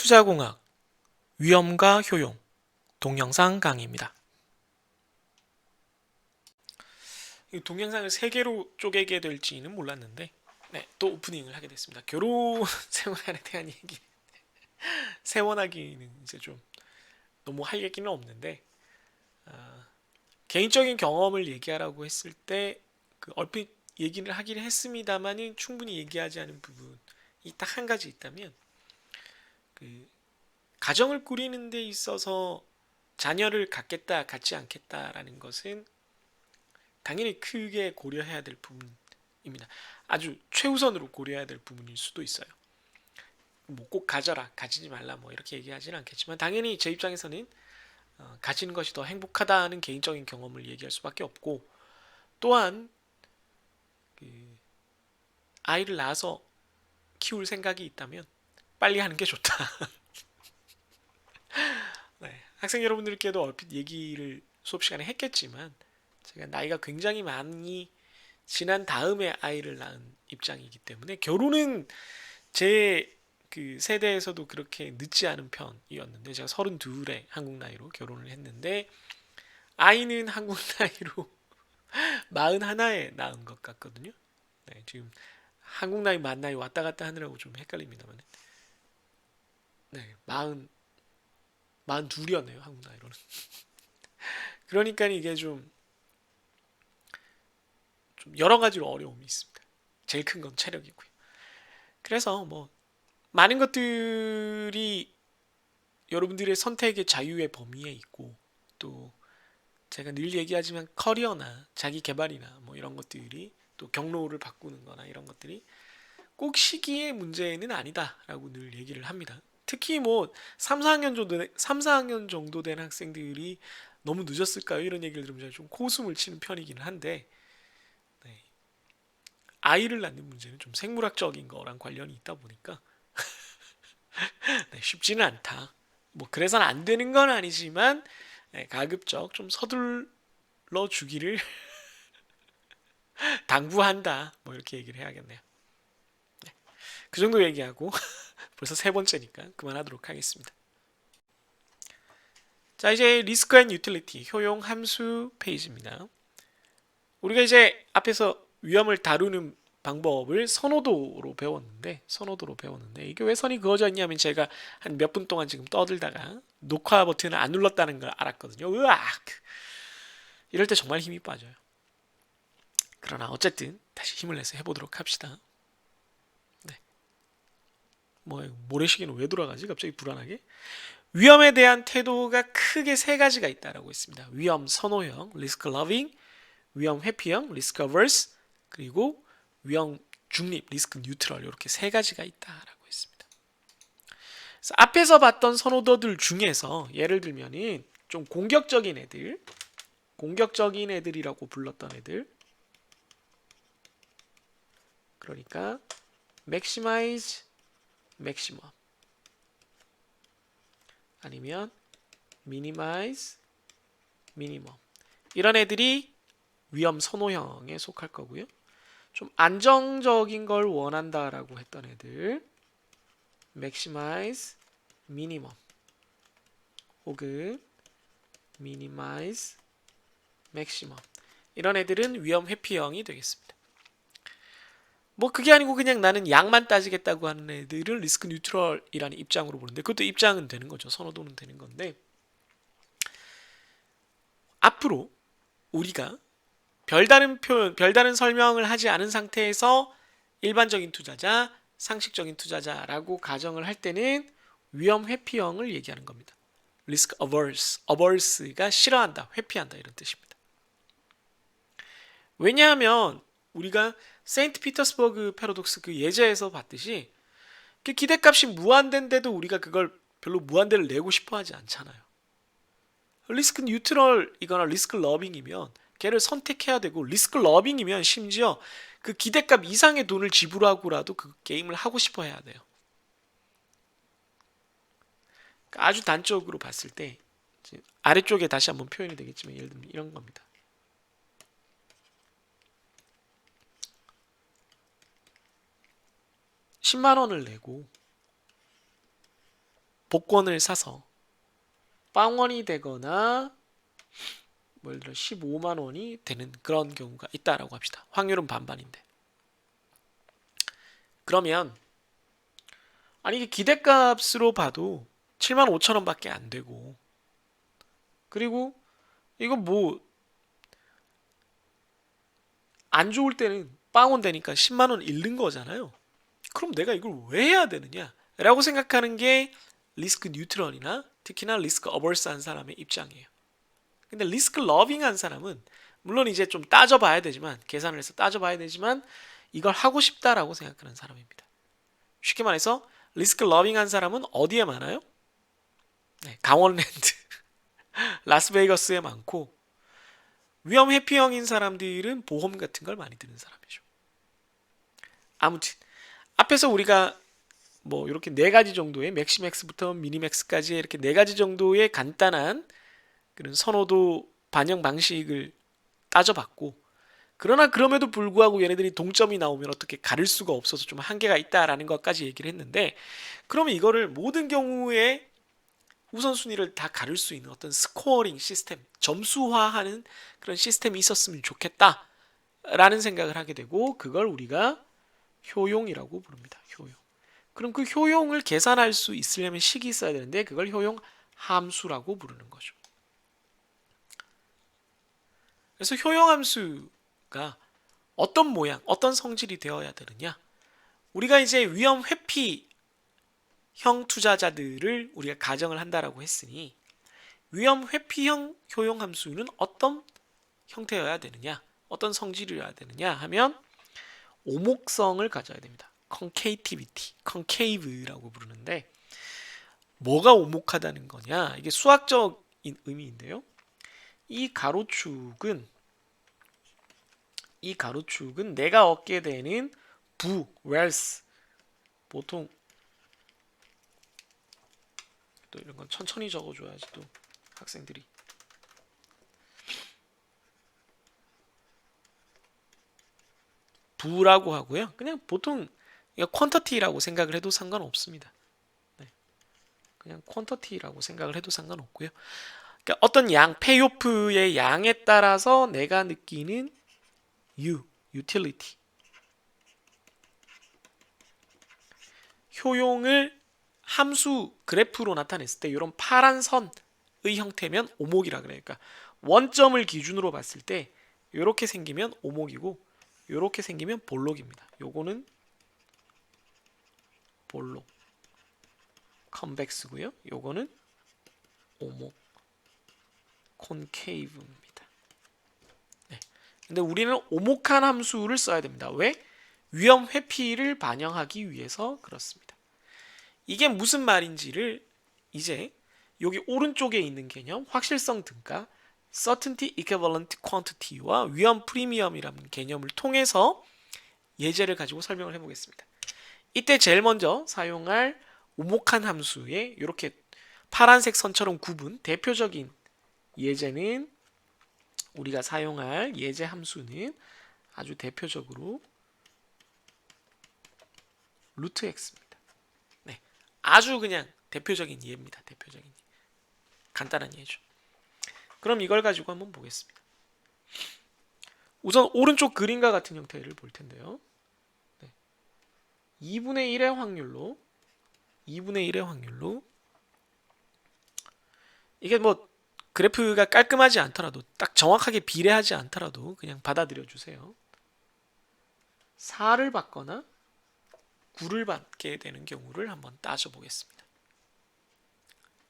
투자공학, 위험과 효용, 동영상 강의입니다. 이 동영상을 3개로 쪼개게 될지는 몰랐는데 또 오프닝을 하게 됐습니다. 결혼 생활에 대한 얘기 세원하기는 이제 좀 너무 할 얘기는 없는데 개인적인 경험을 얘기하라고 했을 때 그 얼핏 얘기를 하기는 했습니다만은 충분히 얘기하지 않은 부분이 딱 한 가지 있다면 그 가정을 꾸리는 데 있어서 자녀를 갖겠다 갖지 않겠다라는 것은 당연히 크게 고려해야 될 부분입니다. 아주 최우선으로 고려해야 될 부분일 수도 있어요. 뭐 꼭 가져라, 가지지 말라 뭐 이렇게 얘기하지는 않겠지만 당연히 제 입장에서는 가지는 것이 더 행복하다는 개인적인 경험을 얘기할 수밖에 없고 또한 그 아이를 낳아서 키울 생각이 있다면 빨리 하는 게 좋다. 네, 학생 여러분들께도 얼핏 얘기를 수업 시간에 했겠지만 제가 나이가 굉장히 많이 지난 다음에 아이를 낳은 입장이기 때문에 결혼은 제 그 세대에서도 그렇게 늦지 않은 편이었는데 제가 32에 한국 나이로 결혼을 했는데 아이는 한국 나이로 41에 낳은 것 같거든요. 네, 지금 한국 나이 만 나이 왔다 갔다 하느라고 좀 헷갈립니다만 네, 42이었네요 한국 나이로는. 그러니까 이게 좀 여러 가지로 어려움이 있습니다. 제일 큰 건 체력이고요. 그래서 뭐 많은 것들이 여러분들의 선택의 자유의 범위에 있고 또 제가 늘 얘기하지만 커리어나 자기 개발이나 뭐 이런 것들이 또 경로를 바꾸는 거나 이런 것들이 꼭 시기의 문제는 아니다라고 늘 얘기를 합니다. 특히 뭐 3, 4학년 정도 3, 4학년 정도 된 학생들이 너무 늦었을까요? 이런 얘기를 들으면 제가 좀 코웃음을 치는 편이기는 한데 네. 아이를 낳는 문제는 좀 생물학적인 거랑 관련이 있다 보니까 네, 쉽지는 않다. 뭐 그래서는 안 되는 건 아니지만 네, 가급적 좀 서둘러 주기를 당부한다. 뭐 이렇게 얘기를 해야겠네요. 그 정도 얘기하고 벌써 3번째니까 그만하도록 하겠습니다. 자, 이제 리스크 앤 유틸리티 효용 함수 페이지입니다. 우리가 이제 앞에서 위험을 다루는 방법을 선호도로 배웠는데 이게 왜 선이 그어져 있냐면 제가 한 몇 분 동안 지금 떠들다가 녹화 버튼을 안 눌렀다는 걸 알았거든요. 으악! 이럴 때 정말 힘이 빠져요. 그러나 어쨌든 다시 힘을 내서 해보도록 합시다. 네. 뭐 모래시계는 왜 돌아가지? 갑자기 불안하게. 위험에 대한 태도가 크게 3가지가 있다라고 했습니다. 위험 선호형, risk loving, 위험 회피형, risk averse, 그리고 위험 중립, risk neutral 이렇게 3가지가 있다라고 했습니다. 그래서 앞에서 봤던 선호도들 중에서 예를 들면은 좀 공격적인 애들이라고 불렀던 애들, 그러니까 maximize, maximum, 아니면 minimize, minimum 이런 애들이 위험 선호형에 속할 거고요. 좀 안정적인 걸 원한다라고 했던 애들 maximize, minimum 혹은 minimize, maximum 이런 애들은 위험 회피형이 되겠습니다. 뭐 그게 아니고 그냥 나는 양만 따지겠다고 하는 애들은 리스크 뉴트럴이라는 입장으로 보는데 그것도 입장은 되는 거죠. 선호도는 되는 건데 앞으로 우리가 별다른 표현, 별다른 설명을 하지 않은 상태에서 일반적인 투자자, 상식적인 투자자라고 가정을 할 때는 위험 회피형을 얘기하는 겁니다. risk averse, averse가 싫어한다, 회피한다 이런 뜻입니다. 왜냐하면 우리가 세인트 피터스버그 패러독스 그 예제에서 봤듯이 그 기대값이 무한대인데도 우리가 그걸 별로 무한대를 내고 싶어 하지 않잖아요. 리스크 뉴트럴이거나 리스크 러빙이면 걔를 선택해야 되고 리스크 러빙이면 심지어 그 기대값 이상의 돈을 지불하고라도 그 게임을 하고 싶어 해야 돼요. 아주 단적으로 봤을 때 아래쪽에 다시 한번 표현이 되겠지만 예를 들면 이런 겁니다. (10만 원을) 내고 복권을 사서 빵원이 되거나 뭐 예를 들어 15만 원이 되는 그런 경우가 있다라고 합시다. 확률은 반반인데. 그러면 아니 이게 기대값으로 봐도 7만 5천 원밖에 안 되고, 그리고 이거 뭐 안 좋을 때는 빵원 되니까 10만 원 잃는 거잖아요. 그럼 내가 이걸 왜 해야 되느냐? 라고 생각하는 게 리스크 뉴트럴이나 특히나 리스크 어버스한 사람의 입장이에요. 근데 리스크 러빙한 사람은 물론 이제 좀 따져봐야 되지만, 계산을 해서 따져봐야 되지만 이걸 하고 싶다라고 생각하는 사람입니다. 쉽게 말해서 리스크 러빙한 사람은 어디에 많아요? 네, 강원랜드, 라스베이거스에 많고, 위험 회피형인 사람들은 보험 같은 걸 많이 드는 사람이죠. 아무튼 앞에서 우리가 뭐 이렇게 네 가지 정도의 맥시맥스부터 미니맥스까지 이렇게 네 가지 정도의 간단한 그런 선호도 반영 방식을 따져봤고, 그러나 그럼에도 불구하고 얘네들이 동점이 나오면 어떻게 가릴 수가 없어서 좀 한계가 있다라는 것까지 얘기를 했는데, 그러면 이거를 모든 경우에 우선순위를 다 가릴 수 있는 어떤 스코어링 시스템, 점수화하는 그런 시스템이 있었으면 좋겠다라는 생각을 하게 되고, 그걸 우리가 효용이라고 부릅니다. 효용. 그럼 그 효용을 계산할 수 있으려면 식이 있어야 되는데 그걸 효용 함수라고 부르는 거죠. 그래서 효용 함수가 어떤 모양, 어떤 성질이 되어야 되느냐? 우리가 이제 위험 회피형 투자자들을 우리가 가정을 한다라고 했으니, 위험 회피형 효용 함수는 어떤 형태여야 되느냐? 어떤 성질이어야 되느냐 하면 오목성을 가져야 됩니다. 컨케이티비티, 컨케이브라고 부르는데, 뭐가 오목하다는 거냐? 이게 수학적인 의미인데요. 이 가로축은 내가 얻게 되는 웨alth, 보통 또 이런 건 천천히 적어줘야지 또 학생들이. 부라고 하고요. 그냥 보통 퀀터티라고 생각을 해도 상관없습니다. 네. 그냥 퀀터티라고 생각을 해도 상관없고요. 그러니까 어떤 양, 페이오프의 양에 따라서 내가 느끼는 유틸리티, 효용을 함수 그래프로 나타냈을 때 이런 파란 선의 형태면 오목이라 그래요. 그러니까 원점을 기준으로 봤을 때 이렇게 생기면 오목이고, 이렇게 생기면 볼록입니다. 요거는 볼록, 컨벡스고요. 요거는 오목, 콘케이브입니다. 네. 근데 우리는 오목한 함수를 써야 됩니다. 왜? 위험 회피를 반영하기 위해서 그렇습니다. 이게 무슨 말인지를 이제 여기 오른쪽에 있는 개념, 확실성 등가, certainty equivalent quantity와 위험 프리미엄이라는 개념을 통해서 예제를 가지고 설명을 해보겠습니다. 이때 제일 먼저 사용할 오목한 함수의 이렇게 파란색 선처럼 굽은 대표적인 예제는, 우리가 사용할 예제 함수는 아주 대표적으로 루트 x입니다. 네, 아주 그냥 대표적인 예입니다. 대표적인 예. 간단한 예죠. 그럼 이걸 가지고 한번 보겠습니다. 우선 오른쪽 그림과 같은 형태를 볼 텐데요. 네. 2분의 1의 확률로 이게 뭐 그래프가 깔끔하지 않더라도, 딱 정확하게 비례하지 않더라도 그냥 받아들여 주세요. 4를 받거나 9를 받게 되는 경우를 한번 따져 보겠습니다.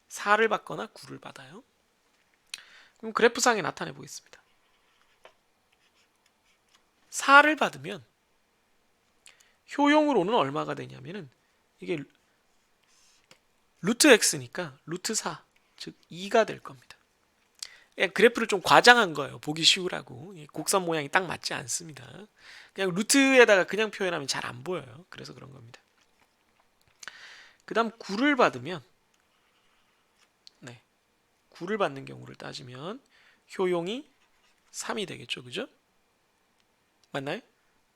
4를 받거나 9를 받아요. 그럼 그래프상에 나타내 보겠습니다. 4를 받으면 효용으로는 얼마가 되냐면은, 이게 루트 x니까 루트 4, 즉 2가 될 겁니다. 그냥 그래프를 좀 과장한 거예요. 보기 쉬우라고. 곡선 모양이 딱 맞지 않습니다. 그냥 루트에다가 그냥 표현하면 잘 안 보여요. 그래서 그런 겁니다. 그 다음 9를 받으면, 네, 9를 받는 경우를 따지면 효용이 3이 되겠죠. 그죠? 맞나요?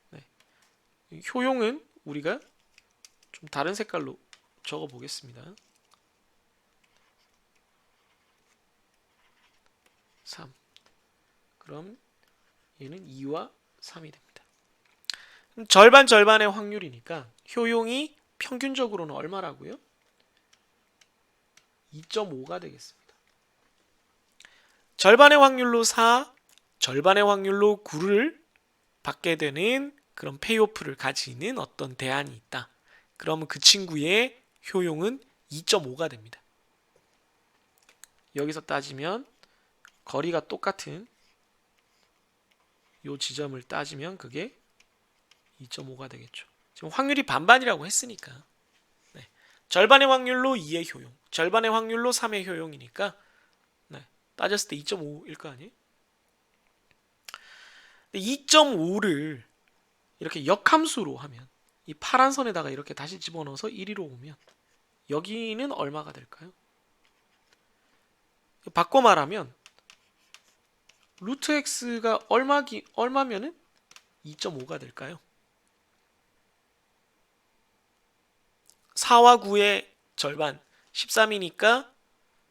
네. 효용은 우리가 좀 다른 색깔로 적어 보겠습니다. 3. 그럼 얘는 2와 3이 됩니다. 그럼 절반 절반의 확률이니까 효용이 평균적으로는 얼마라고요? 2.5가 되겠습니다. 절반의 확률로 4, 절반의 확률로 9를 받게 되는 그런 페이오프를 가지는 어떤 대안이 있다. 그러면 그 친구의 효용은 2.5가 됩니다. 여기서 따지면 거리가 똑같은 이 지점을 따지면 그게 2.5가 되겠죠. 지금 확률이 반반이라고 했으니까 네. 절반의 확률로 2의 효용, 절반의 확률로 3의 효용이니까 네. 따졌을 때 2.5일 거 아니에요? 2.5를 이렇게 역함수로 하면 이 파란 선에다가 이렇게 다시 집어넣어서 1위로 오면 여기는 얼마가 될까요? 바꿔 말하면 루트 x가 얼마면은 2.5가 될까요? 4와 9의 절반 13이니까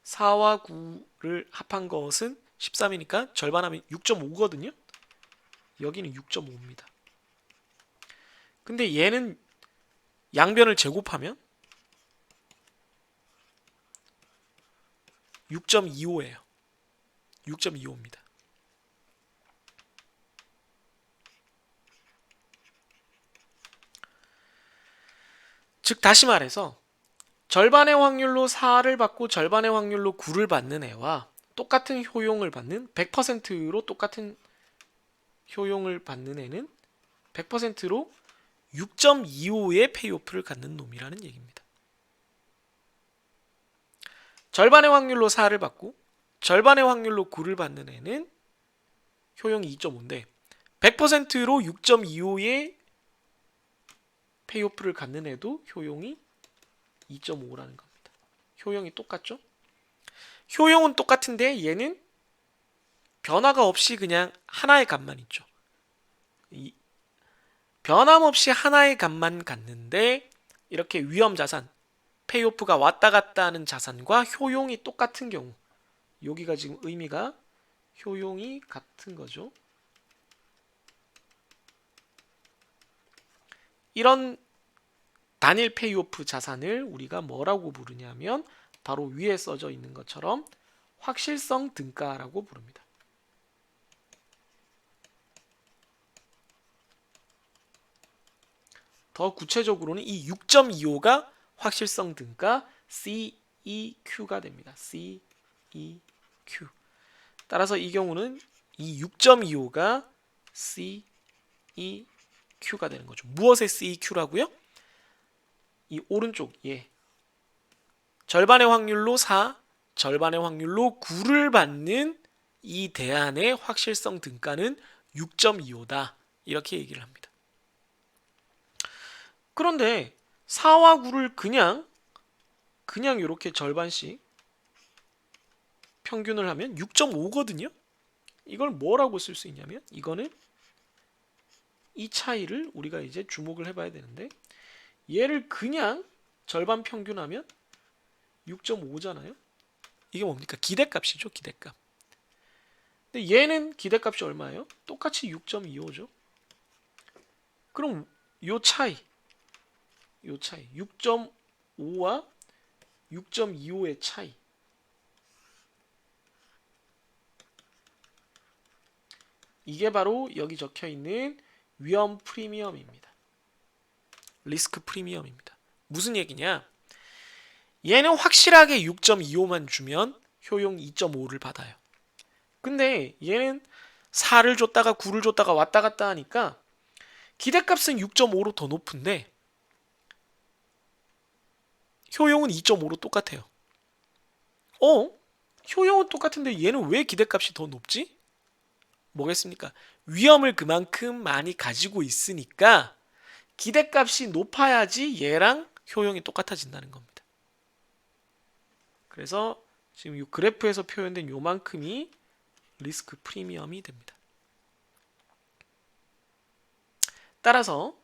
4와 9를 합한 것은 13이니까 절반하면 6.5거든요. 여기는 6.5입니다. 근데 얘는 양변을 제곱하면 6.25예요. 6.25입니다. 즉 다시 말해서 절반의 확률로 4를 받고 절반의 확률로 9를 받는 애와 똑같은 효용을 받는 100%로 똑같은 효용을 받는 애는 100%로 6.25의 페이오프를 갖는 놈이라는 얘기입니다. 절반의 확률로 4를 받고 절반의 확률로 9를 받는 애는 효용이 2.5인데 100%로 6.25의 페이오프를 갖는 애도 효용이 2.5라는 겁니다. 효용이 똑같죠? 효용은 똑같은데 얘는 변화가 없이 그냥 하나의 값만 있죠. 변함없이 하나의 값만 갖는데 이렇게 위험 자산, 페이오프가 왔다 갔다 하는 자산과 효용이 똑같은 경우 여기가 지금 의미가 효용이 같은 거죠. 이런 단일 페이오프 자산을 우리가 뭐라고 부르냐면 바로 위에 써져 있는 것처럼 확실성 등가라고 부릅니다. 더 구체적으로는 이 6.25가 확실성 등가 CEQ가 됩니다. CEQ. 따라서 이 경우는 이 6.25가 CEQ가 되는 거죠. 무엇의 CEQ라고요? 이 오른쪽 절반의 확률로 4, 절반의 확률로 9를 받는 이 대안의 확실성 등가는 6.25다. 이렇게 얘기를 합니다. 그런데 4와 9를 그냥 이렇게 절반씩 평균을 하면 6.5거든요. 이걸 뭐라고 쓸 수 있냐면 이거는 이 차이를 우리가 이제 주목을 해봐야 되는데 얘를 그냥 절반 평균하면 6.5잖아요. 이게 뭡니까? 기대값이죠. 기대값. 근데 얘는 기대값이 얼마예요? 똑같이 6.25죠. 그럼 요 차이 6.5와 6.25의 차이 이게 바로 여기 적혀있는 위험 프리미엄입니다. 리스크 프리미엄입니다. 무슨 얘기냐? 얘는 확실하게 6.25만 주면 효용 2.5를 받아요. 근데 얘는 4를 줬다가 9를 줬다가 왔다 갔다 하니까 기대값은 6.5로 더 높은데 효용은 2.5로 똑같아요. 효용은 똑같은데 얘는 왜 기대값이 더 높지? 뭐겠습니까? 위험을 그만큼 많이 가지고 있으니까 기대값이 높아야지 얘랑 효용이 똑같아진다는 겁니다. 그래서 지금 이 그래프에서 표현된 요만큼이 리스크 프리미엄이 됩니다. 따라서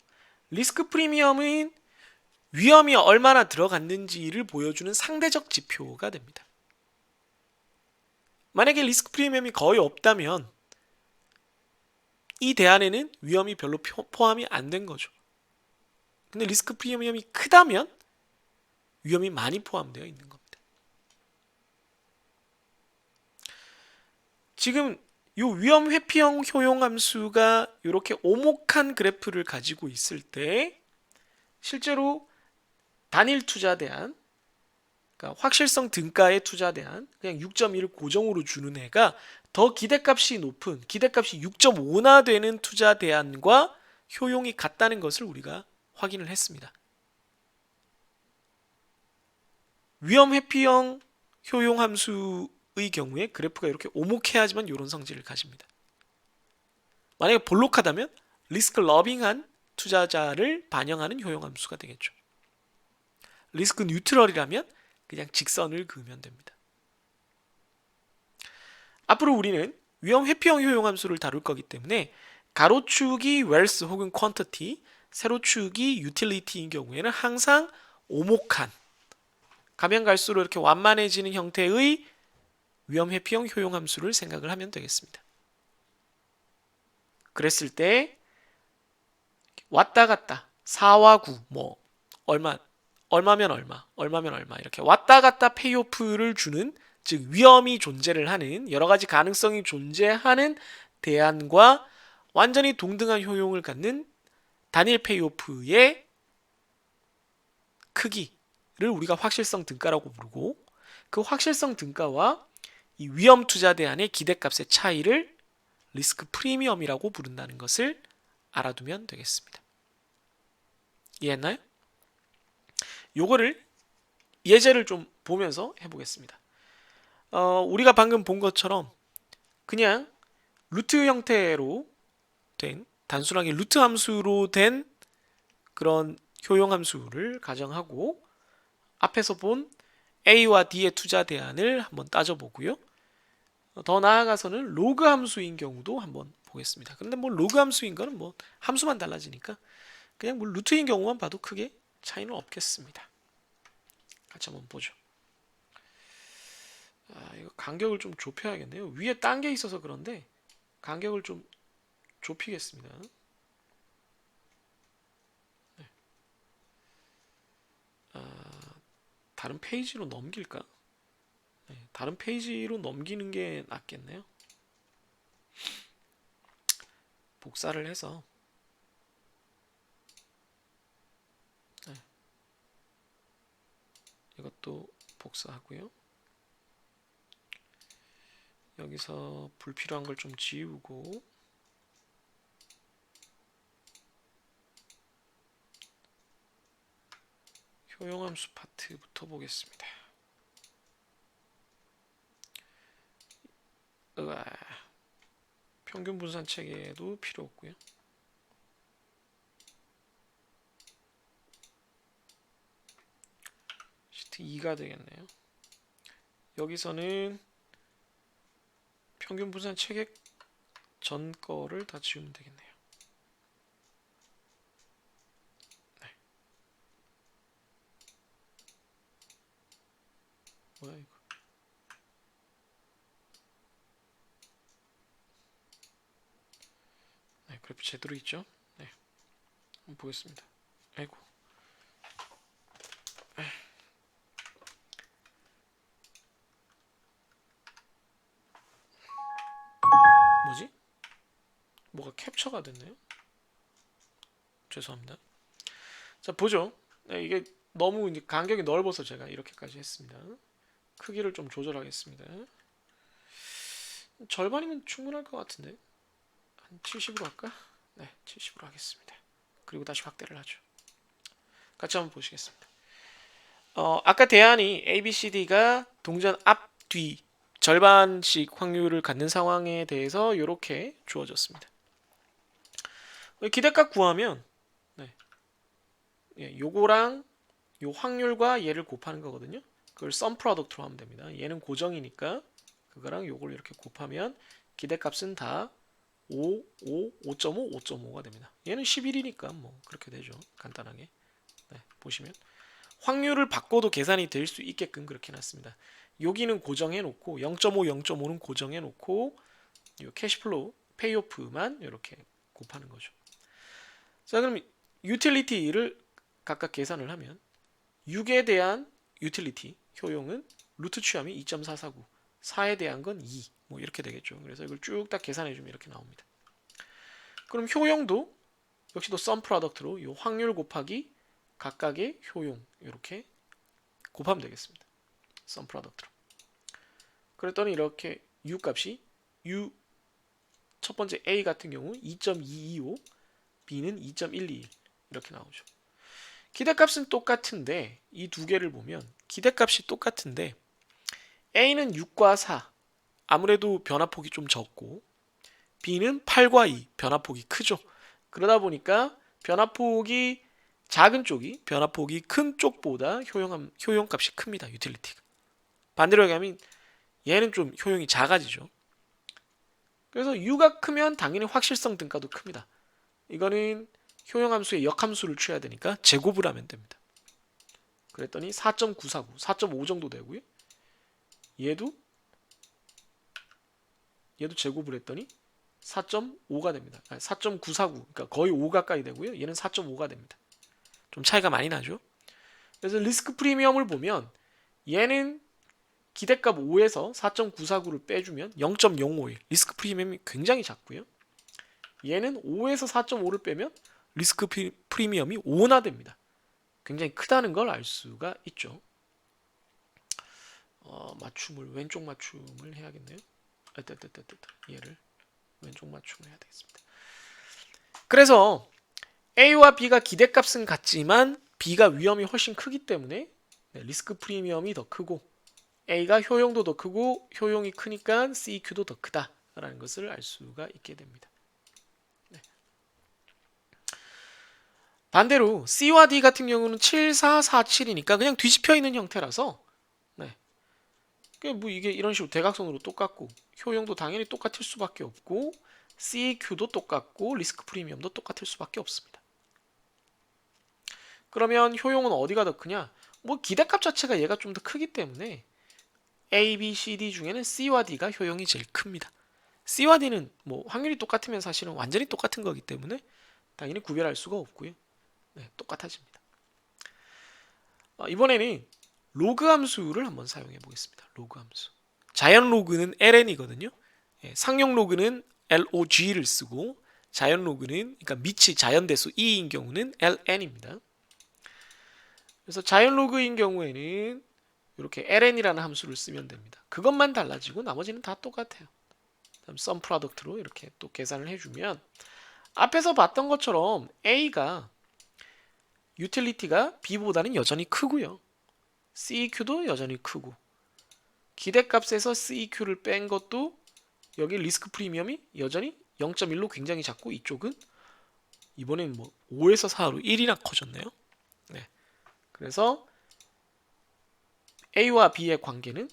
리스크 프리미엄은 위험이 얼마나 들어갔는지를 보여주는 상대적 지표가 됩니다. 만약에 리스크 프리미엄이 거의 없다면 이 대안에는 위험이 별로 포함이 안 된 거죠. 근데 리스크 프리미엄이 크다면 위험이 많이 포함되어 있는 겁니다. 지금 이 위험 회피형 효용 함수가 이렇게 오목한 그래프를 가지고 있을 때 실제로 단일 투자 대안, 그러니까 확실성 등가의 투자 대안, 그냥 6.1을 고정으로 주는 애가 더 기대값이 높은, 기대값이 6.5나 되는 투자 대안과 효용이 같다는 것을 우리가 확인을 했습니다. 위험 회피형 효용 함수의 경우에 그래프가 이렇게 오목해야지만 이런 성질을 가집니다. 만약에 볼록하다면 리스크 러빙한 투자자를 반영하는 효용 함수가 되겠죠. 리스크 뉴트럴이라면 그냥 직선을 그으면 됩니다. 앞으로 우리는 위험 회피형 효용 함수를 다룰 거기 때문에 가로축이 웰스 혹은 퀀터티, 세로축이 유틸리티인 경우에는 항상 오목한, 가면 갈수록 이렇게 완만해지는 형태의 위험 회피형 효용 함수를 생각을 하면 되겠습니다. 그랬을 때 왔다 갔다 4와 9, 뭐 얼마면 얼마 이렇게 왔다 갔다 페이오프를 주는, 즉 위험이 존재를 하는, 여러 가지 가능성이 존재하는 대안과 완전히 동등한 효용을 갖는 단일 페이오프의 크기를 우리가 확실성 등가라고 부르고, 그 확실성 등가와 이 위험 투자 대안의 기대값의 차이를 리스크 프리미엄이라고 부른다는 것을 알아두면 되겠습니다. 이해했나요? 요거를 예제를 좀 보면서 해보겠습니다. 우리가 방금 본 것처럼 그냥 루트 형태로 된, 단순하게 루트 함수로 된 그런 효용 함수를 가정하고 앞에서 본 A와 D의 투자 대안을 한번 따져보고요. 더 나아가서는 로그 함수인 경우도 한번 보겠습니다. 그런데 뭐 로그 함수인 거는 뭐 함수만 달라지니까 그냥 뭐 루트인 경우만 봐도 크게 차이는 없겠습니다. 같이 한번 보죠. 이거 간격을 좀 좁혀야겠네요. 위에 딴 게 있어서 그런데 간격을 좀 좁히겠습니다. 네. 다른 페이지로 넘길까? 네, 다른 페이지로 넘기는 게 낫겠네요. 복사를 해서 네, 이것도 복사하고요. 여기서 불필요한 걸 좀 지우고 효용함수 파트부터 보겠습니다. 평균 분산 체계도 필요 없고요. 시트 2가 되겠네요. 여기서는 평균 분산 체계 전 거를 다 지우면 되겠네요. 네. 뭐야 이거? 네, 그래프 제대로 있죠? 네, 한번 보겠습니다. 아이고. 뭐지? 뭐가 캡처가 됐네요. 죄송합니다. 자, 보죠. 네, 이게 너무 이제 간격이 넓어서 제가 이렇게까지 했습니다. 크기를 좀 조절하겠습니다. 절반이면 충분할 것 같은데 한 70으로 할까? 네, 70으로 하겠습니다. 그리고 다시 확대를 하죠. 같이 한번 보시겠습니다. 아까 대안이 ABCD가 동전 앞, 뒤 절반씩 확률을 갖는 상황에 대해서 이렇게 주어졌습니다. 기대값 구하면 네, 요거랑 요 확률과 얘를 곱하는 거거든요. 그걸 썸 프로덕트로 하면 됩니다. 얘는 고정이니까 그거랑 요걸 이렇게 곱하면 기대값은 다 5, 5, 5.5, 5.5가 됩니다. 얘는 11이니까 뭐 그렇게 되죠. 간단하게. 네, 보시면 확률을 바꿔도 계산이 될 수 있게끔 그렇게 놨습니다. 여기는 고정해 놓고 0.5, 0.5는 고정해 놓고 요 캐시플로우, 페이오프만 이렇게 곱하는 거죠. 자, 그럼 유틸리티를 각각 계산을 하면 6에 대한 유틸리티 효용은 루트 취함이 2.449, 4에 대한 건 2, 뭐 이렇게 되겠죠. 그래서 이걸 쭉 딱 계산해 주면 이렇게 나옵니다. 그럼 효용도 역시 또 썸 프로덕트로 이 확률 곱하기 각각의 효용 이렇게 곱하면 되겠습니다. 썸 프로덕트로. 그랬더니 이렇게 U 값이 U 첫 번째 A 같은 경우 2.225, B는 2.121 이렇게 나오죠. 기대값은 똑같은데 이 두 개를 보면 기대값이 똑같은데 A는 6과 4 아무래도 변화폭이 좀 적고 B는 8과 2 변화폭이 크죠. 그러다 보니까 변화폭이 작은 쪽이 변화폭이 큰 쪽보다 효용값이 큽니다. 유틸리티가. 반대로 얘기하면 얘는 좀 효용이 작아지죠. 그래서 U가 크면 당연히 확실성 등가도 큽니다. 이거는 효용함수의 역함수를 취해야 되니까 제곱을 하면 됩니다. 그랬더니 4.949, 4.5 정도 되고요. 얘도 제곱을 했더니 4.5가 됩니다. 4.949, 그러니까 거의 5 가까이 되고요. 얘는 4.5가 됩니다. 좀 차이가 많이 나죠. 그래서 리스크 프리미엄을 보면 얘는 기대값 5에서 4.949를 빼주면 0.051 리스크 프리미엄이 굉장히 작고요. 얘는 5에서 4.5를 빼면 리스크 프리미엄이 5나 됩니다. 굉장히 크다는 걸 알 수가 있죠. 맞춤을 왼쪽 맞춤을 해야겠네요. 얘를 왼쪽 맞춤을 해야 되겠습니다. 그래서 A와 B가 기대값은 같지만 B가 위험이 훨씬 크기 때문에 리스크 프리미엄이 더 크고 A가 효용도 더 크고 효용이 크니까 CEQ도 더 크다라는 것을 알 수가 있게 됩니다. 네. 반대로 C와 D 같은 경우는 7, 4, 4, 7이니까 그냥 뒤집혀 있는 형태라서 뭐 이게 이런 식으로 대각선으로 똑같고 효용도 당연히 똑같을 수밖에 없고 CEQ도 똑같고 리스크 프리미엄도 똑같을 수밖에 없습니다. 그러면 효용은 어디가 더 크냐? 뭐 기대값 자체가 얘가 좀 더 크기 때문에 A, B, C, D 중에는 C와 D가 효용이 제일 큽니다. C와 D는 뭐 확률이 똑같으면 사실은 완전히 똑같은 거기 때문에 당연히 구별할 수가 없고요. 네, 똑같아집니다. 이번에는 로그 함수를 한번 사용해 보겠습니다. 로그 함수. 자연 로그는 ln이거든요. 상용 로그는 log를 쓰고 자연 로그는 그러니까 밑이 자연대수 e인 경우는 ln입니다. 그래서 자연 로그인 경우에는 이렇게 ln이라는 함수를 쓰면 됩니다. 그것만 달라지고 나머지는 다 똑같아요. 다음 썸 프로덕트로 이렇게 또 계산을 해주면 앞에서 봤던 것처럼 A가 유틸리티가 B보다는 여전히 크고요. CEQ도 여전히 크고 기대값에서 CEQ를 뺀 것도 여기 리스크 프리미엄이 여전히 0.1로 굉장히 작고 이쪽은 이번엔 뭐 5에서 4로 1이나 커졌네요. 네. 그래서 A와 B의 관계는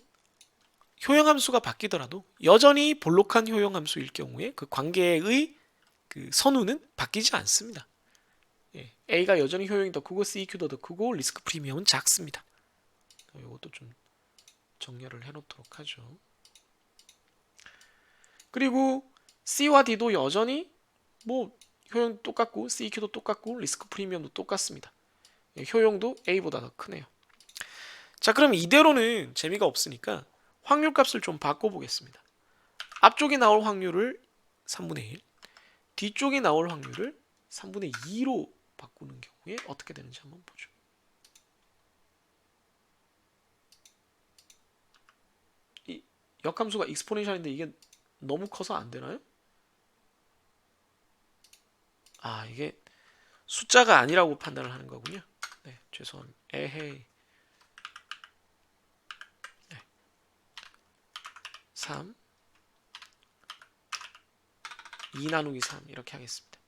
효용함수가 바뀌더라도 여전히 볼록한 효용함수일 경우에 그 관계의 그 선우는 바뀌지 않습니다. A가 여전히 효용이 더 크고 CEQ도 더 크고 리스크 프리미엄은 작습니다. 이것도 좀 정렬을 해놓도록 하죠. 그리고 C와 D도 여전히 뭐 효용 똑같고 CEQ도 똑같고 리스크 프리미엄도 똑같습니다. 효용도 A보다 더 크네요. 자, 그럼 이대로는 재미가 없으니까 확률 값을 좀 바꿔보겠습니다. 앞쪽에 나올 확률을 3분의 1, 뒤쪽에 나올 확률을 3분의 2로 바꾸는 경우에 어떻게 되는지 한번 보죠. 이 역함수가 익스포넨셜인데 이게 너무 커서 안 되나요? 이게 숫자가 아니라고 판단을 하는 거군요. 네, 죄송합니다. 에헤이. 네. 3 2 나누기 3 이렇게 하겠습니다.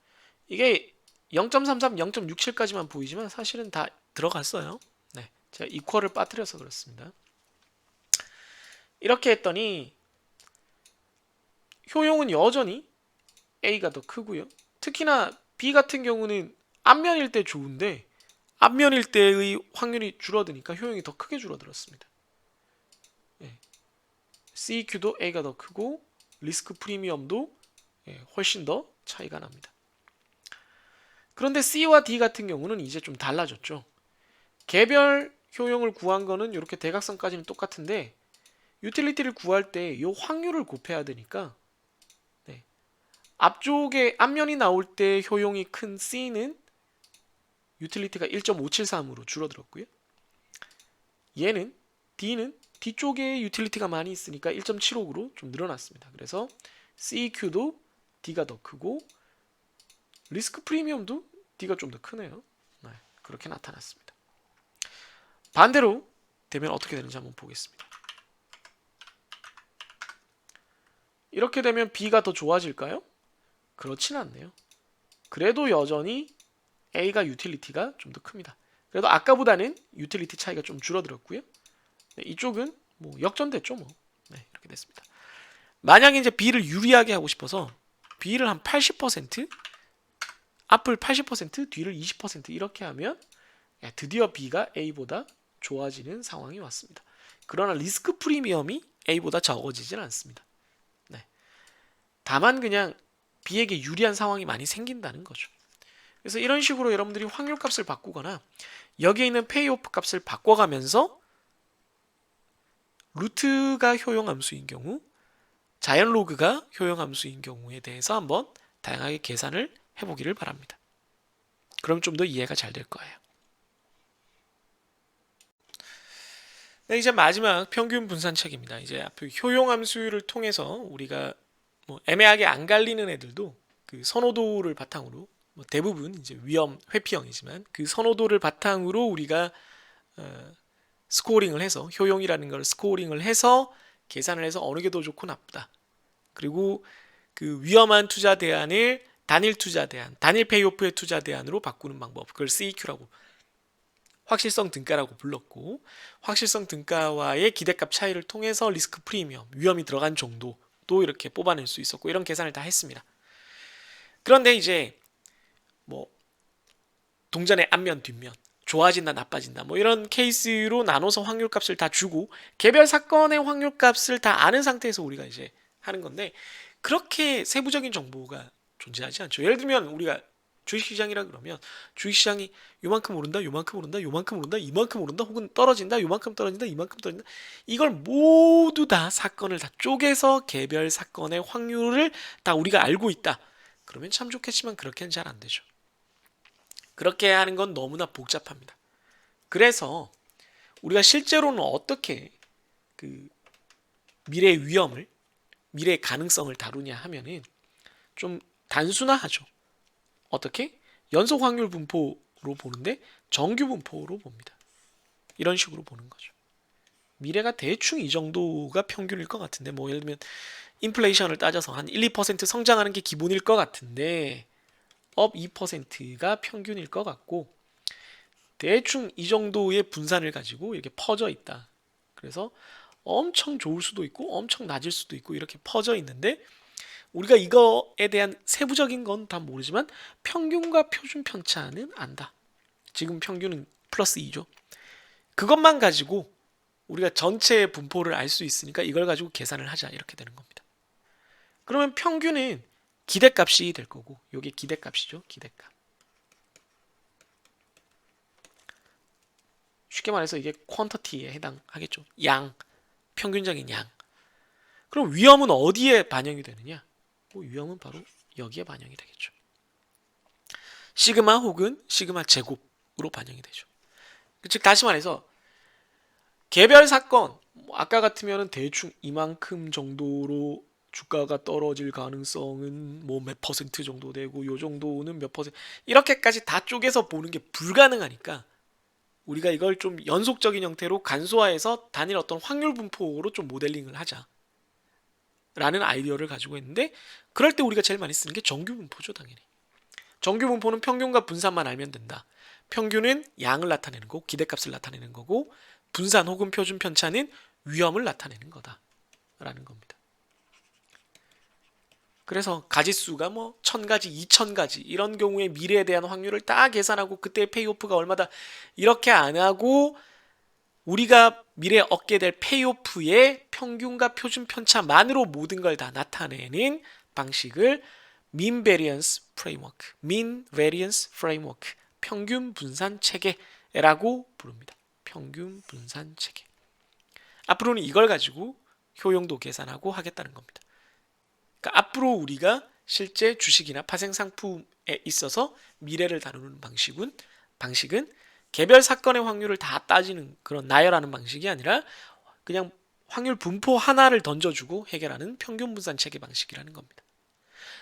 이게 0.33, 0.67까지만 보이지만 사실은 다 들어갔어요. 네, 제가 이퀄을 빠뜨려서 그렇습니다. 이렇게 했더니 효용은 여전히 A가 더 크고요. 특히나 B 같은 경우는 앞면일 때 좋은데 앞면일 때의 확률이 줄어드니까 효용이 더 크게 줄어들었습니다. 네, CEQ도 A가 더 크고 리스크 프리미엄도 훨씬 더 차이가 납니다. 그런데 C와 D 같은 경우는 이제 좀 달라졌죠. 개별 효용을 구한 거는 이렇게 대각선까지는 똑같은데 유틸리티를 구할 때 이 확률을 곱해야 되니까 앞쪽에 앞면이 나올 때 효용이 큰 C는 유틸리티가 1.573으로 줄어들었고요. 얘는 D는 뒤쪽에 유틸리티가 많이 있으니까 1.76으로 좀 늘어났습니다. 그래서 CEQ도 D가 더 크고 리스크 프리미엄도 D가 좀 더 크네요. 그렇게 나타났습니다. 반대로 되면 어떻게 되는지 한번 보겠습니다. 이렇게 되면 B가 더 좋아질까요? 그렇진 않네요. 그래도 여전히 A가 유틸리티가 좀 더 큽니다. 그래도 아까보다는 유틸리티 차이가 좀 줄어들었고요. 이쪽은 뭐 역전됐죠, 뭐. 이렇게 됐습니다. 만약에 이제 B를 유리하게 하고 싶어서 B를 한 80%, 앞을 80%, 뒤를 20% 이렇게 하면 드디어 B가 A보다 좋아지는 상황이 왔습니다. 그러나 리스크 프리미엄이 A보다 적어지진 않습니다. 다만 그냥 B에게 유리한 상황이 많이 생긴다는 거죠. 그래서 이런 식으로 여러분들이 확률값을 바꾸거나 여기에 있는 페이오프 값을 바꿔가면서 루트가 효용함수인 경우, 자연 로그가 효용함수인 경우에 대해서 한번 다양하게 계산을 해보기를 바랍니다. 그럼 좀 더 이해가 잘 될 거예요. 네, 이제 마지막 평균 분산책입니다. 이제 앞에 효용함수를 통해서 우리가 뭐 애매하게 안 갈리는 애들도 그 선호도를 바탕으로 뭐 대부분 이제 위험 회피형이지만 그 선호도를 바탕으로 우리가 스코어링을 해서 효용이라는 걸 스코어링을 해서 계산을 해서 어느 게 더 좋고 나쁘다. 그리고 그 위험한 투자 대안을 단일 투자 대안, 단일 페이오프의 투자 대안으로 바꾸는 방법. 그걸 CEQ라고 확실성 등가라고 불렀고 확실성 등가와의 기대값 차이를 통해서 리스크 프리미엄, 위험이 들어간 정도도 이렇게 뽑아낼 수 있었고 이런 계산을 다 했습니다. 그런데 이제 뭐 동전의 앞면 뒷면 좋아진다 나빠진다 뭐 이런 케이스로 나눠서 확률값을 다 주고 개별 사건의 확률값을 다 아는 상태에서 우리가 이제 하는 건데 그렇게 세부적인 정보가 존재하지 않죠. 예를 들면 우리가 주식시장이라 그러면 주식시장이 요만큼 오른다 요만큼 오른다 요만큼 오른다 이만큼 오른다 혹은 떨어진다 요만큼 떨어진다 이만큼 떨어진다 이걸 모두 다 사건을 다 쪼개서 개별 사건의 확률을 다 우리가 알고 있다. 그러면 참 좋겠지만 그렇게는 잘 안 되죠. 그렇게 하는 건 너무나 복잡합니다. 그래서 우리가 실제로는 어떻게 그 미래의 위험을, 미래의 가능성을 다루냐 하면은 좀 단순화하죠. 어떻게? 연속 확률 분포로 보는데 정규 분포로 봅니다. 이런 식으로 보는 거죠. 미래가 대충 이 정도가 평균일 것 같은데 뭐 예를 들면 인플레이션을 따져서 한 1, 2% 성장하는 게 기본일 것 같은데 업 2%가 평균일 것 같고 대충 이 정도의 분산을 가지고 이렇게 퍼져 있다. 그래서 엄청 좋을 수도 있고 엄청 낮을 수도 있고 이렇게 퍼져 있는데 우리가 이거에 대한 세부적인 건 다 모르지만 평균과 표준 편차는 안다. 지금 평균은 플러스 2죠. 그것만 가지고 우리가 전체의 분포를 알 수 있으니까 이걸 가지고 계산을 하자 이렇게 되는 겁니다. 그러면 평균은 기대값이 될 거고 이게 기대값이죠. 기대값. 쉽게 말해서 이게 퀀터티에 해당하겠죠. 양, 평균적인 양. 그럼 위험은 어디에 반영이 되느냐? 위험은 바로 여기에 반영이 되겠죠. 시그마 혹은 시그마 제곱으로 반영이 되죠. 즉 다시 말해서 개별 사건 아까 같으면 대충 이만큼 정도로 주가가 떨어질 가능성은 뭐 몇 퍼센트 정도 되고 요 정도는 몇 퍼센트 이렇게까지 다 쪼개서 보는 게 불가능하니까 우리가 이걸 좀 연속적인 형태로 간소화해서 단일 어떤 확률 분포로 좀 모델링을 하자 라는 아이디어를 가지고 있는데 그럴 때 우리가 제일 많이 쓰는 게 정규 분포죠. 당연히 정규 분포는 평균과 분산만 알면 된다. 평균은 양을 나타내는 거고 기대값을 나타내는 거고 분산 혹은 표준 편차는 위험을 나타내는 거다 라는 겁니다. 그래서 가짓수가 뭐 1000가지, 2000가지 이런 경우에 미래에 대한 확률을 다 계산하고 그때의 페이오프가 얼마다 이렇게 안 하고 우리가 미래에 얻게 될 페이오프의 평균과 표준 편차만으로 모든 걸 다 나타내는 방식을 mean variance framework, mean variance framework, 평균 분산 체계라고 부릅니다. 평균 분산 체계. 앞으로는 이걸 가지고 효용도 계산하고 하겠다는 겁니다. 그러니까 앞으로 우리가 실제 주식이나 파생 상품에 있어서 미래를 다루는 방식은 개별 사건의 확률을 다 따지는 그런 나열하는 방식이 아니라 그냥 확률 분포 하나를 던져주고 해결하는 평균 분산 체계 방식이라는 겁니다.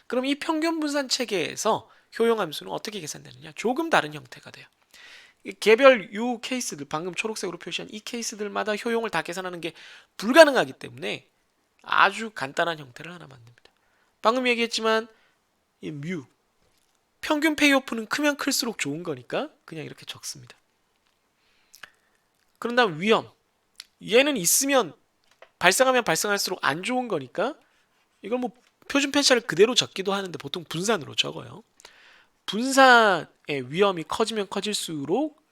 그럼 이 평균 분산 체계에서 효용 함수는 어떻게 계산되느냐? 조금 다른 형태가 돼요. 개별 요 케이스들, 방금 초록색으로 표시한 이 케이스들마다 효용을 다 계산하는 게 불가능하기 때문에 아주 간단한 형태를 하나 만듭니다. 방금 얘기했지만 이 뮤, 평균 페이오프는 크면 클수록 좋은 거니까 그냥 이렇게 적습니다. 그런 다음 위험, 얘는 있으면 발생하면 발생할수록 안 좋은 거니까 이걸 뭐 표준 편차를 그대로 적기도 하는데 보통 분산으로 적어요. 분산의 위험이 커지면 커질수록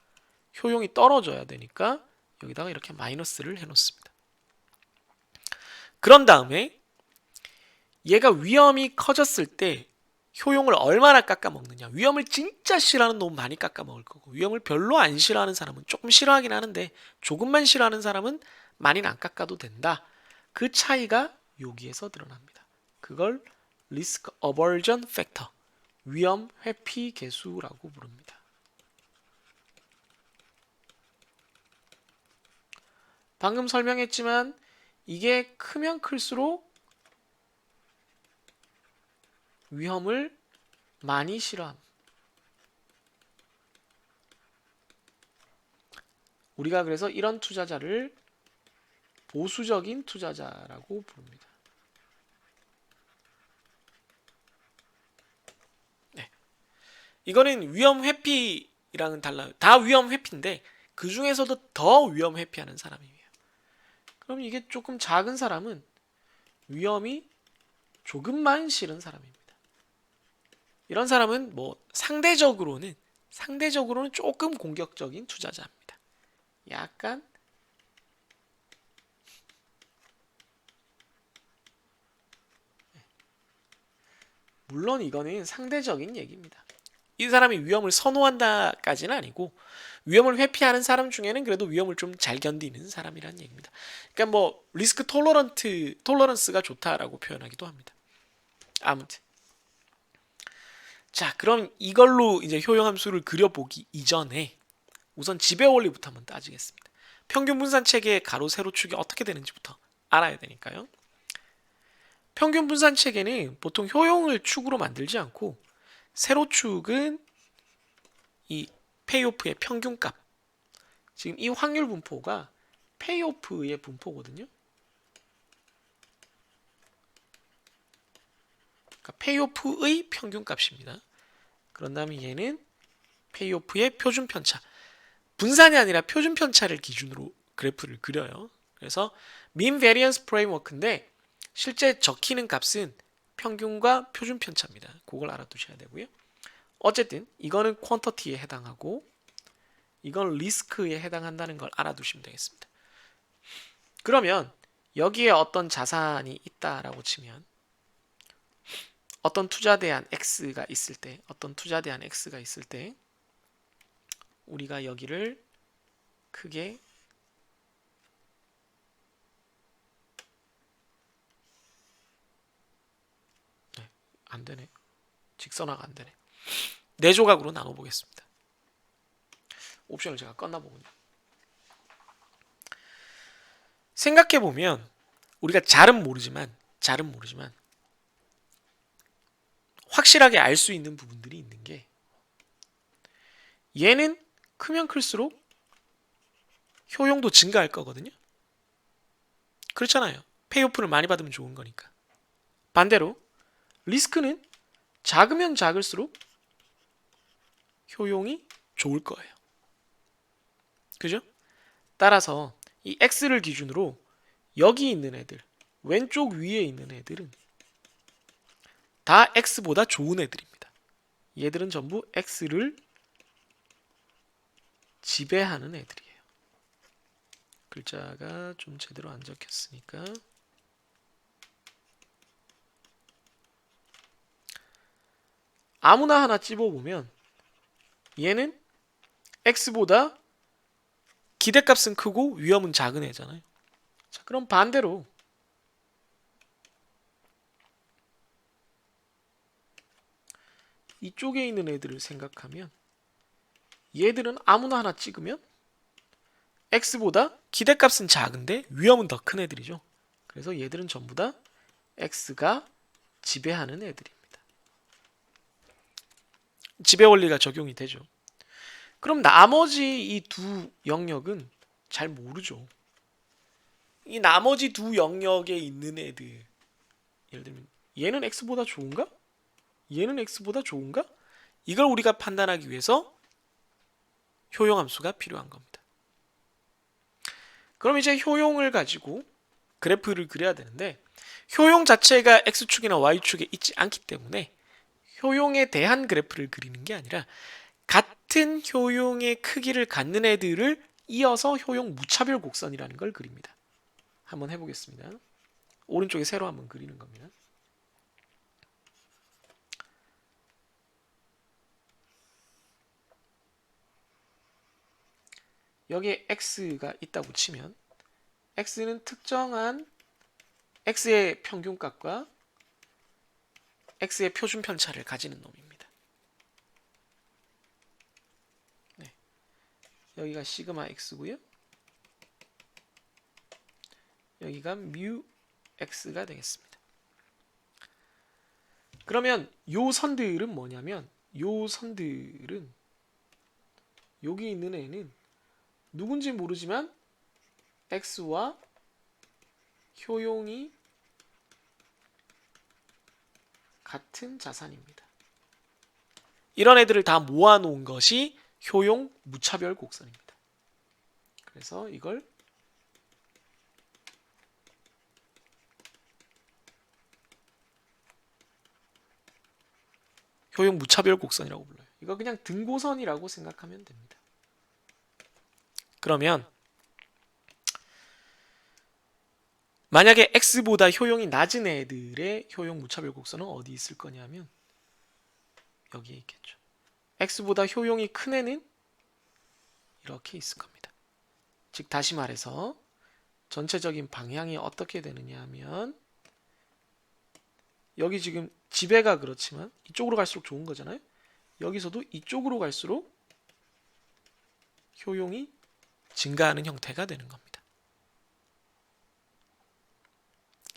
효용이 떨어져야 되니까 여기다가 이렇게 마이너스를 해놓습니다. 그런 다음에 얘가 위험이 커졌을 때 효용을 얼마나 깎아먹느냐. 위험을 진짜 싫어하는 놈은 많이 깎아먹을 거고 위험을 별로 안 싫어하는 사람은 조금 싫어하긴 하는데 조금만 싫어하는 사람은 많이는 안 깎아도 된다. 그 차이가 여기에서 드러납니다. 그걸 리스크 어버전 팩터, 위험 회피 계수라고 부릅니다. 방금 설명했지만 이게 크면 클수록 위험을 많이 싫어함. 우리가 그래서 이런 투자자를 보수적인 투자자라고 부릅니다. 네. 이거는 위험 회피랑은 달라요. 다 위험 회피인데 그 중에서도 더 위험 회피하는 사람이에요. 그럼 이게 조금 작은 사람은 위험이 조금만 싫은 사람입니다. 이런 사람은 뭐 상대적으로는 조금 공격적인 투자자입니다. 약간 물론 이거는 상대적인 얘기입니다. 이 사람이 위험을 선호한다까지는 아니고 위험을 회피하는 사람 중에는 그래도 위험을 좀 잘 견디는 사람이라는 얘기입니다. 그러니까 뭐 리스크 톨러런스가 좋다라고 표현하기도 합니다. 아무튼 자, 그럼 이걸로 이제 효용 함수를 그려보기 이전에 우선 지배 원리부터 한번 따지겠습니다. 평균 분산 체계의 가로 세로축이 어떻게 되는지부터 알아야 되니까요. 평균 분산 체계는 보통 효용을 축으로 만들지 않고 세로축은 이 페이오프의 평균값, 지금 이 확률 분포가 페이오프의 분포거든요. 그러니까 페이오프의 평균값입니다. 그런 다음에 얘는 페이오프의 표준 편차, 분산이 아니라 표준 편차를 기준으로 그래프를 그려요. 그래서 mean variance framework인데 실제 적히는 값은 평균과 표준 편차입니다. 그걸 알아두셔야 되고요. 어쨌든 이거는 퀀터티에 해당하고 이건 리스크에 해당한다는 걸 알아두시면 되겠습니다. 그러면 여기에 어떤 자산이 있다라고 치면 어떤 투자대한 X가 있을 때 우리가 여기를 크게 안되네. 직선화가 안되네. 4조각으로 나눠보겠습니다. 옵션을 제가 껐나 보군요. 생각해보면 우리가 잘은 모르지만 확실하게 알 수 있는 부분들이 있는 게 얘는 크면 클수록 효용도 증가할 거거든요. 그렇잖아요. 페이오프를 많이 받으면 좋은 거니까. 반대로 리스크는 작으면 작을수록 효용이 좋을 거예요. 그죠? 따라서 이 X를 기준으로 여기 있는 애들, 왼쪽 위에 있는 애들은 다 X보다 좋은 애들입니다. 얘들은 전부 X를 지배하는 애들이에요. 글자가 좀 제대로 안 적혔으니까 아무나 하나 찝어보면 얘는 x보다 기대값은 크고 위험은 작은 애잖아요. 자, 그럼 반대로 이쪽에 있는 애들을 생각하면 얘들은 아무나 하나 찍으면 x보다 기대값은 작은데 위험은 더 큰 애들이죠. 그래서 얘들은 전부 다 x가 지배하는 애들입니다. 지배 원리가 적용이 되죠. 그럼 나머지 이 두 영역은 잘 모르죠. 이 나머지 두 영역에 있는 애들, 예를 들면 얘는 x보다 좋은가? 얘는 x보다 좋은가? 이걸 우리가 판단하기 위해서 효용함수가 필요한 겁니다. 그럼 이제 효용을 가지고 그래프를 그려야 되는데 효용 자체가 x축이나 y축에 있지 않기 때문에 효용에 대한 그래프를 그리는 게 아니라 같은 효용의 크기를 갖는 애들을 이어서 효용 무차별 곡선이라는 걸 그립니다. 한번 해보겠습니다. 오른쪽에 세로 한번 그리는 겁니다. 여기에 x가 있다고 치면 x는 특정한 x의 평균값과 x의 표준 편차를 가지는 놈입니다. 네. 여기가 시그마 x고요. 여기가 뮤 x가 되겠습니다. 그러면 요 선들은 뭐냐면 요 선들은 여기 있는 애는 누군지 모르지만 x와 효용이 같은 자산입니다. 이런 애들을 다 모아놓은 것이 효용 무차별 곡선입니다. 그래서 이걸 효용 무차별 곡선이라고 불러요. 이거 그냥 등고선이라고 생각하면 됩니다. 그러면 만약에 x보다 효용이 낮은 애들의 효용 무차별 곡선은 어디 있을 거냐면 여기에 있겠죠. x보다 효용이 큰 애는 이렇게 있을 겁니다. 즉 다시 말해서 전체적인 방향이 어떻게 되느냐 하면 여기 지금 지배가 그렇지만 이쪽으로 갈수록 좋은 거잖아요. 여기서도 이쪽으로 갈수록 효용이 증가하는 형태가 되는 겁니다.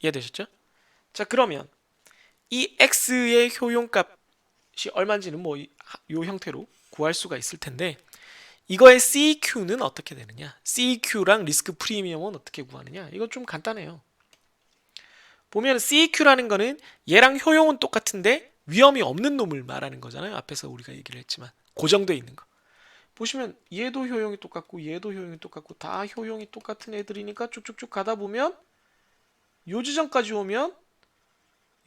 이해되셨죠? 자, 그러면 이 x의 효용값이 얼마인지는 뭐 이 형태로 구할 수가 있을 텐데 이거의 CQ는 어떻게 되느냐? CQ랑 리스크 프리미엄은 어떻게 구하느냐? 이거 좀 간단해요. 보면 CQ라는 거는 얘랑 효용은 똑같은데 위험이 없는 놈을 말하는 거잖아요. 앞에서 우리가 얘기를 했지만 고정되어 있는 거. 보시면 얘도 효용이 똑같고 얘도 효용이 똑같고 다 효용이 똑같은 애들이니까 쭉쭉쭉 가다 보면 요 지점까지 오면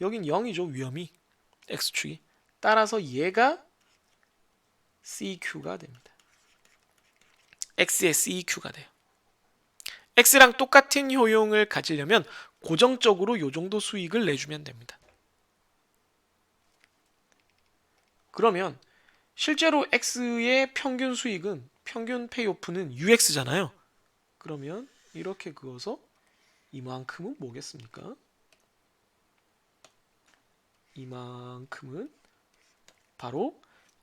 여긴 0이죠. 위험이. X축이. 따라서 얘가 CQ가 됩니다. X의 CQ가 돼요. X랑 똑같은 효용을 가지려면 고정적으로 요 정도 수익을 내주면 됩니다. 그러면 실제로 X의 평균 수익은 평균 페이오프는 UX잖아요. 그러면 이렇게 그어서 이만큼은 뭐겠습니까? 이만큼은 바로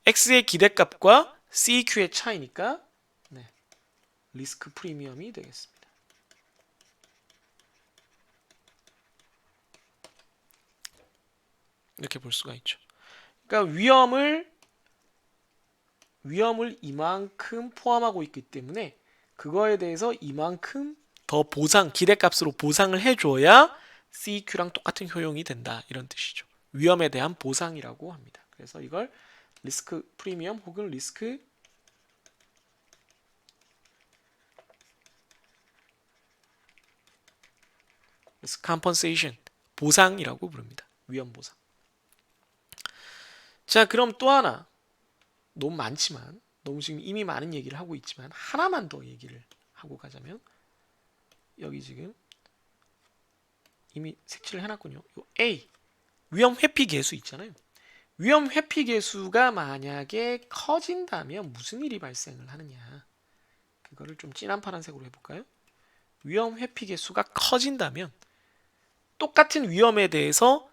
X의 기대값과 CQ의 차이니까 네, 리스크 프리미엄이 되겠습니다. 이렇게 볼 수가 있죠. 그러니까 위험을 이만큼 포함하고 있기 때문에 그거에 대해서 이만큼 더 기대값으로 보상을 해줘야 CQ랑 똑같은 효용이 된다. 이런 뜻이죠. 위험에 대한 보상이라고 합니다. 그래서 이걸 리스크 프리미엄 혹은 리스크 컴펀세이션 보상이라고 부릅니다. 위험 보상. 자, 그럼 또 하나 너무 많지만 너무 지금 이미 많은 얘기를 하고 있지만 하나만 더 얘기를 하고 가자면 여기 지금 이미 색칠을 해놨군요. 요 A 위험 회피 계수 있잖아요. 위험 회피 계수가 만약에 커진다면 무슨 일이 발생을 하느냐? 그거를 좀 진한 파란색으로 해볼까요? 위험 회피 계수가 커진다면 똑같은 위험에 대해서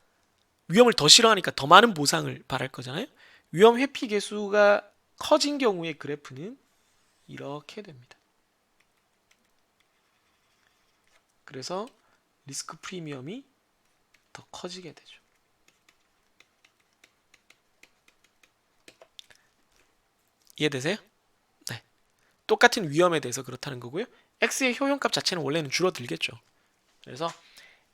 위험을 더 싫어하니까 더 많은 보상을 바랄 거잖아요. 위험 회피 계수가 커진 경우의 그래프는 이렇게 됩니다. 그래서 리스크 프리미엄이 더 커지게 되죠. 이해되세요? 네. 똑같은 위험에 대해서 그렇다는 거고요. X의 효용값 자체는 원래는 줄어들겠죠. 그래서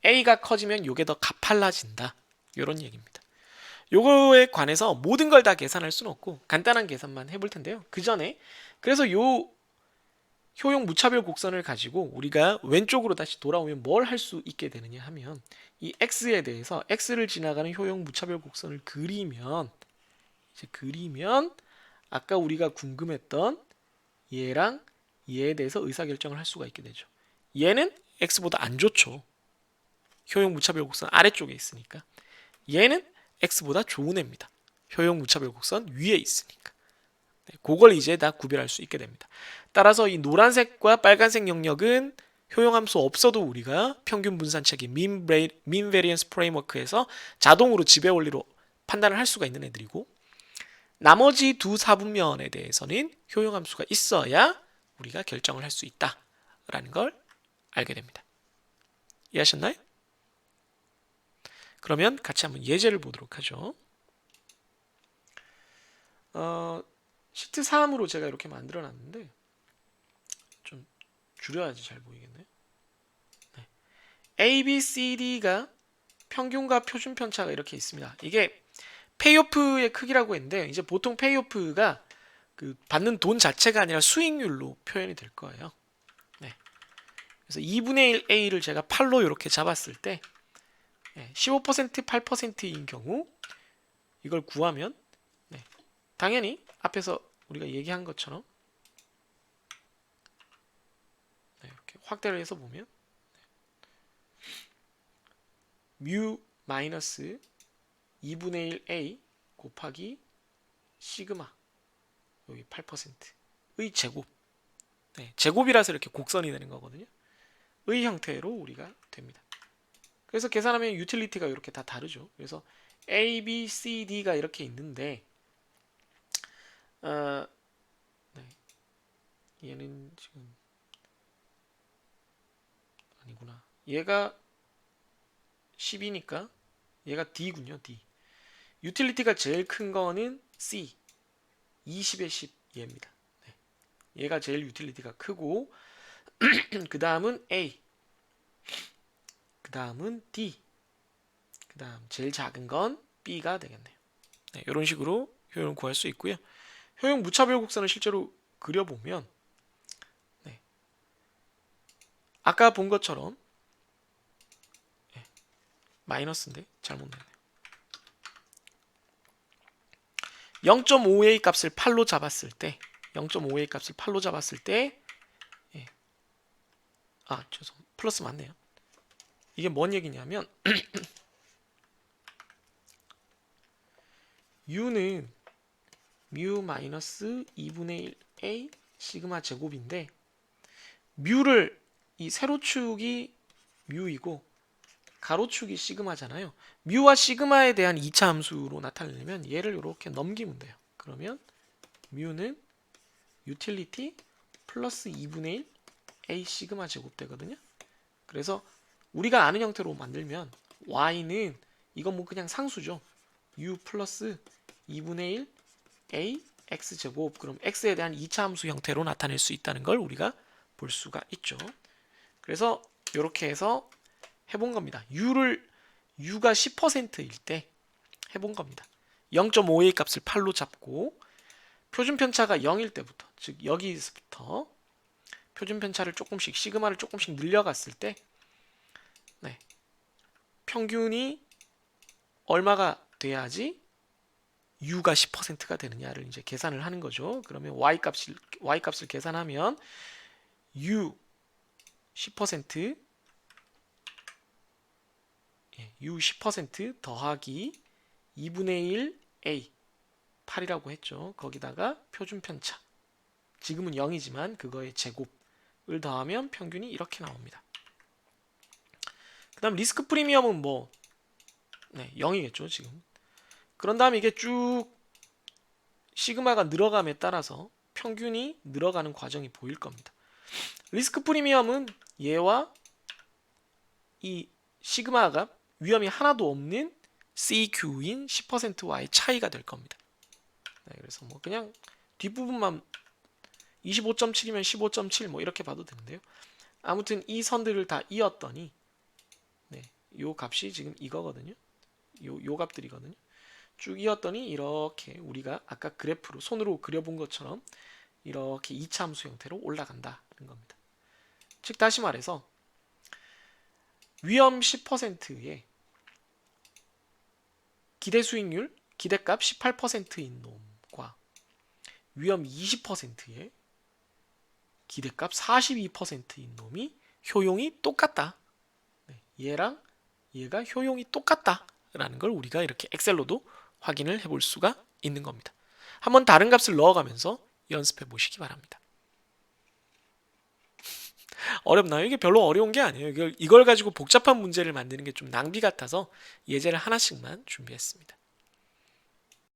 A가 커지면 이게 더 가팔라진다. 이런 얘기입니다. 요거에 관해서 모든 걸 다 계산할 수는 없고 간단한 계산만 해볼 텐데요. 그 전에 그래서 요 효용 무차별 곡선을 가지고 우리가 왼쪽으로 다시 돌아오면 뭘 할 수 있게 되느냐 하면 이 X에 대해서 X를 지나가는 효용 무차별 곡선을 그리면 아까 우리가 궁금했던 얘랑 얘에 대해서 의사결정을 할 수가 있게 되죠. 얘는 X보다 안 좋죠. 효용 무차별 곡선 아래쪽에 있으니까. 얘는 X보다 좋은 애입니다. 효용 무차별 곡선 위에 있으니까. 네, 그걸 이제 다 구별할 수 있게 됩니다. 따라서 이 노란색과 빨간색 영역은 효용함수 없어도 우리가 평균 분산체계 mean variance framework에서 자동으로 지배 원리로 판단을 할 수가 있는 애들이고 나머지 두 사분면에 대해서는 효용함수가 있어야 우리가 결정을 할 수 있다라는 걸 알게 됩니다. 이해하셨나요? 그러면 같이 한번 예제를 보도록 하죠. 시트 3으로 제가 이렇게 만들어 놨는데 좀 줄여야지 잘 보이겠네요. 네. A, B, C, D가 평균과 표준 편차가 이렇게 있습니다. 이게 페이오프의 크기라고 했는데 이제 보통 페이오프가 그 받는 돈 자체가 아니라 수익률로 표현이 될 거예요. 네. 그래서 2분의 1 A를 제가 8로 이렇게 잡았을 때 15% 8%인 경우 이걸 구하면 당연히 앞에서 우리가 얘기한 것처럼 이렇게 확대를 해서 보면 뮤 마이너스 2분의 1 A 곱하기 시그마 여기 8%의 제곱 제곱이라서 이렇게 곡선이 되는 거거든요. 의 형태로 우리가 됩니다. 그래서 계산하면 유틸리티가 이렇게 다 다르죠. 그래서 A, B, C, D가 이렇게 있는데 얘는 지금 아니구나. 얘가 10이니까 얘가 D군요. D. 유틸리티가 제일 큰 거는 C. 20의 10 얘입니다. 얘가 제일 유틸리티가 크고 그 다음은 A. 그 다음은 D. 그 다음 제일 작은 건 B가 되겠네요. 이런 식으로 효용을 구할 수 있고요. 효용 무차별 곡선을 실제로 그려보면 아까 본 것처럼 마이너스인데 잘못 넣었네요. 0.5a 값을 8로 잡았을 때 0.5a 값을 8로 잡았을 때 죄송 플러스 맞네요. 이게 뭔 얘기냐면 u는 뮤 마이너스 2분의 1 a 시그마 제곱인데 뮤를 이 세로축이 뮤이고 가로축이 시그마잖아요. 뮤와 시그마에 대한 2차 함수로 나타내려면 얘를 이렇게 넘기면 돼요. 그러면 뮤는 유틸리티 플러스 2분의 1 a 시그마 제곱 되거든요. 그래서 우리가 아는 형태로 만들면 y는 이건 뭐 그냥 상수죠. u 플러스 2분의 1 a x 제곱 그럼 x에 대한 2차 함수 형태로 나타낼 수 있다는 걸 우리가 볼 수가 있죠. 그래서 이렇게 해서 해본 겁니다. u가 10%일 때 해본 겁니다. 0.5a 값을 8로 잡고 표준 편차가 0일 때부터 즉 여기서부터 표준 편차를 조금씩 시그마를 조금씩 늘려갔을 때 평균이 얼마가 돼야지 u가 10%가 되느냐를 이제 계산을 하는 거죠. 그러면 y 값을 계산하면 u 10% U 10% 더하기 2분의 1 A 8이라고 했죠. 거기다가 표준 편차. 지금은 0이지만 그거의 제곱을 더하면 평균이 이렇게 나옵니다. 그 다음 리스크 프리미엄은 뭐 0이겠죠 지금. 그런 다음에 이게 쭉 시그마가 늘어감에 따라서 평균이 늘어가는 과정이 보일 겁니다. 리스크 프리미엄은 얘와 이 시그마가 위험이 하나도 없는 CQ인 10%와의 차이가 될 겁니다. 그래서 뭐 그냥 뒷부분만 25.7이면 15.7 뭐 이렇게 봐도 되는데요. 아무튼 이 선들을 다 이었더니 요 값이 지금 이거거든요. 요 값들이거든요. 쭉 이었더니 이렇게 우리가 아까 그래프로 손으로 그려본 것처럼 이렇게 2차 함수 형태로 올라간다는 겁니다. 즉 다시 말해서 위험 10%의 기대 수익률, 기대값 18%인 놈과 위험 20%의 기대값 42%인 놈이 효용이 똑같다. 얘랑 얘가 효용이 똑같다라는 걸 우리가 이렇게 엑셀로도 확인을 해볼 수가 있는 겁니다. 한번 다른 값을 넣어가면서 연습해 보시기 바랍니다. 어렵나요? 이게 별로 어려운 게 아니에요. 이걸 가지고 복잡한 문제를 만드는 게 좀 낭비 같아서 예제를 하나씩만 준비했습니다.